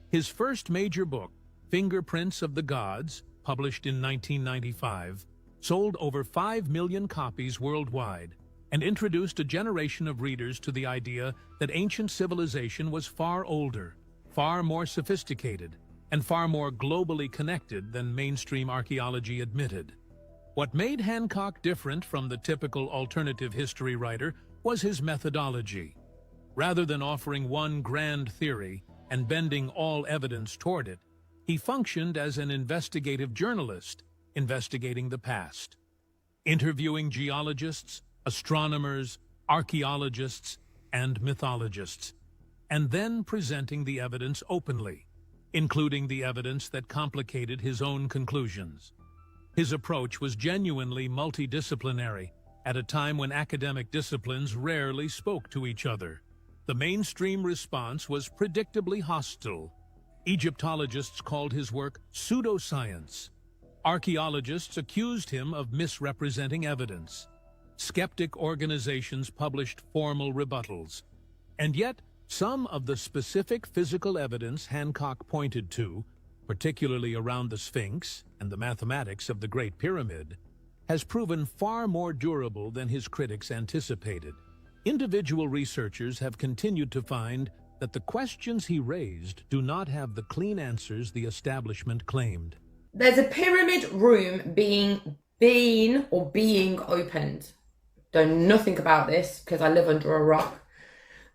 His first major book, Fingerprints of the Gods, published in 1995, sold over 5 million copies worldwide and introduced a generation of readers to the idea that ancient civilization was far older, far more sophisticated, and far more globally connected than mainstream archaeology admitted. What made Hancock different from the typical alternative history writer was his methodology. Rather than offering one grand theory and bending all evidence toward it, he functioned as an investigative journalist, investigating the past, interviewing geologists, astronomers, archaeologists, and mythologists, and then presenting the evidence openly, including the evidence that complicated his own conclusions. His approach was genuinely multidisciplinary, at a time when academic disciplines rarely spoke to each other. The mainstream response was predictably hostile. Egyptologists called his work pseudoscience. Archaeologists accused him of misrepresenting evidence. Skeptic organizations published formal rebuttals. And yet, some of the specific physical evidence Hancock pointed to, particularly around the Sphinx and the mathematics of the Great Pyramid, has proven far more durable than his critics anticipated. Individual researchers have continued to find that the questions he raised do not have the clean answers the establishment claimed. There's a pyramid room being opened. Don't nothing about this because I live under a rock.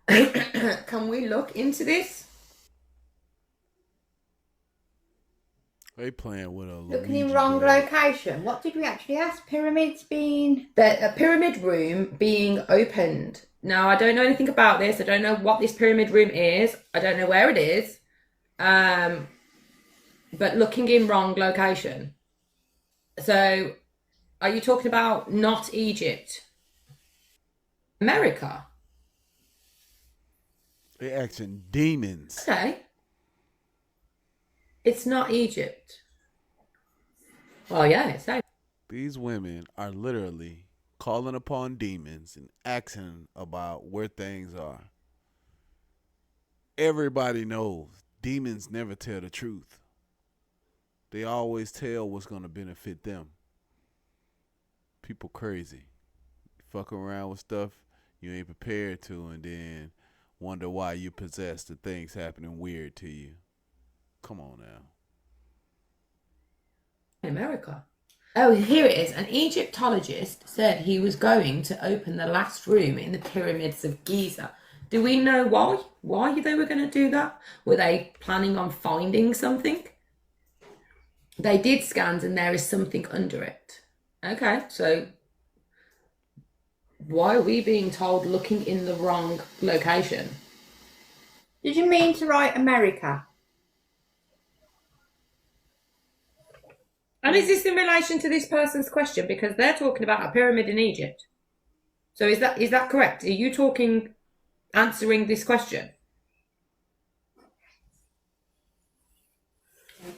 Can we look into this? They playing with a Looking in wrong location. What did we actually ask? Pyramids being... A pyramid room being opened. Now, I don't know anything about this. I don't know what this pyramid room is. I don't know where it is. But looking in wrong location. So, are you talking about not Egypt? America? They're asking demons. Okay. It's not Egypt. Well, yeah, it's not. These women are literally calling upon demons and asking about where things are. Everybody knows demons never tell the truth. They always tell what's going to benefit them. People crazy. Fuck around with stuff you ain't prepared to and then wonder why you possess the things happening weird to you. Come on now. In America. Oh, here it is. An Egyptologist said he was going to open the last room in the pyramids of Giza. Do we know why? Why they were going to do that? Were they planning on finding something? They did scans and there is something under it. Okay, so why are we being told looking in the wrong location? Did you mean to write America? And is this in relation to this person's question? Because they're talking about a pyramid in Egypt. So is that correct? Are you answering this question?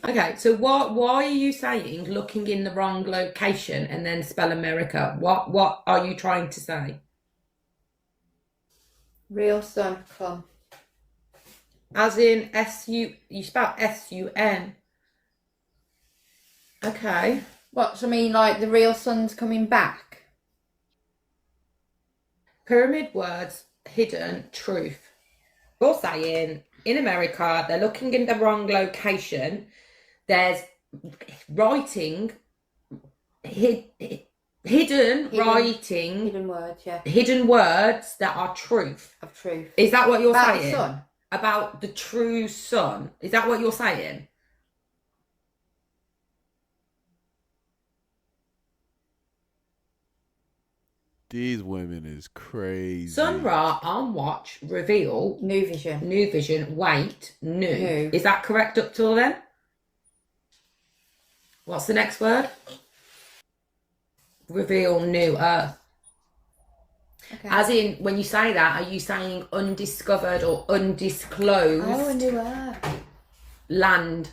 Okay, so why are you saying looking in the wrong location and then spell America? What are you trying to say? Real sun come. As in S-U, you spell S-U-N. Okay. What, so I mean like the real sun's coming back? Pyramid words, hidden, truth. You're saying in America, they're looking in the wrong location. There's writing, hidden writing. Hidden words, yeah. Hidden words that are truth. Of truth. Is that what you're About saying? the sun? About the true sun. Is that what you're saying? These women is crazy. Sun Ra on watch, reveal. New vision. New vision, wait, new. Is that correct up till then? What's the next word? Reveal new earth. Okay. As in, when you say that, are you saying undiscovered or undisclosed? Oh, a new earth. Land.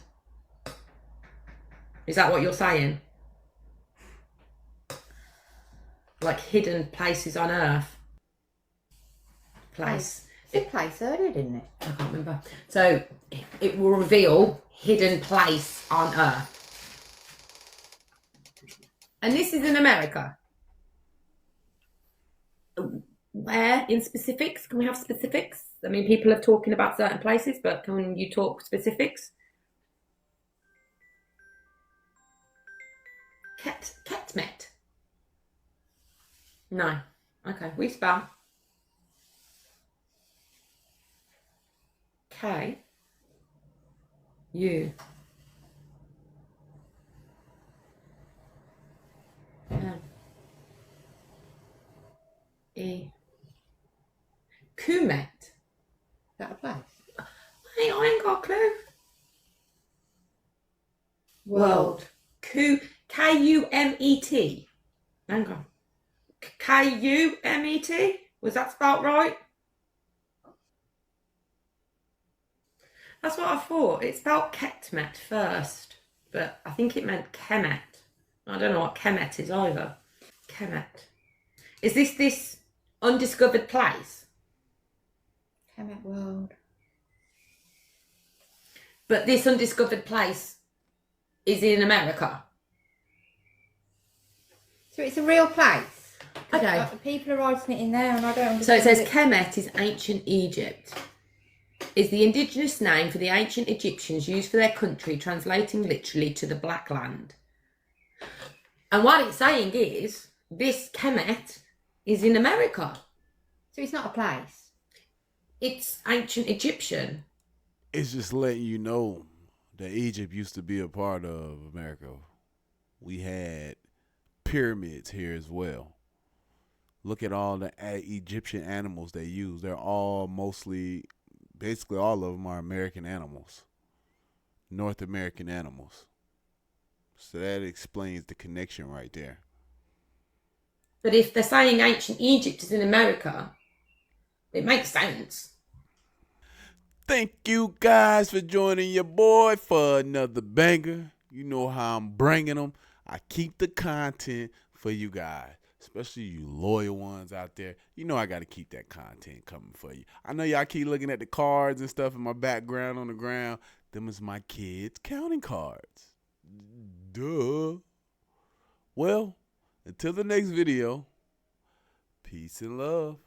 Is that what you're saying? like hidden places on Earth. Place. It plays earlier, didn't it? I can't remember. So it will reveal hidden place on Earth. And this is in America. Where in specifics? Can we have specifics? I mean, people are talking about certain places, but can you talk specifics? Ketmet. No. Okay, we spell. K. U. M. E. Kumet. Is that a place? Hey, I ain't got a clue. World. Kumet. Hang on. Kumet? Was that spelt right? That's what I thought. It spelled Ketmet first, but I think it meant Kemet. I don't know what Kemet is either. Kemet. Is this undiscovered place? Kemet World. But this undiscovered place is in America. So it's a real place. Okay. People are writing it in there and I don't So understand. it says Kemet is ancient Egypt. Is the indigenous name for the ancient Egyptians used for their country, translating literally to the Black Land. And what it's saying is, this Kemet is in America. So it's not a place? It's ancient Egyptian. It's just letting you know that Egypt used to be a part of America. We had pyramids here as well. Look at all the Egyptian animals they use. They're all basically all of them are American animals. North American animals. So that explains the connection right there. But if they're saying ancient Egypt is in America, it makes sense. Thank you guys for joining your boy for another banger. You know how I'm bringing them. I keep the content for you guys, especially you loyal ones out there. You know I got to keep that content coming for you. I know y'all keep looking at the cards and stuff in my background on the ground. Them is my kids' counting cards. Duh. Well, until the next video, peace and love.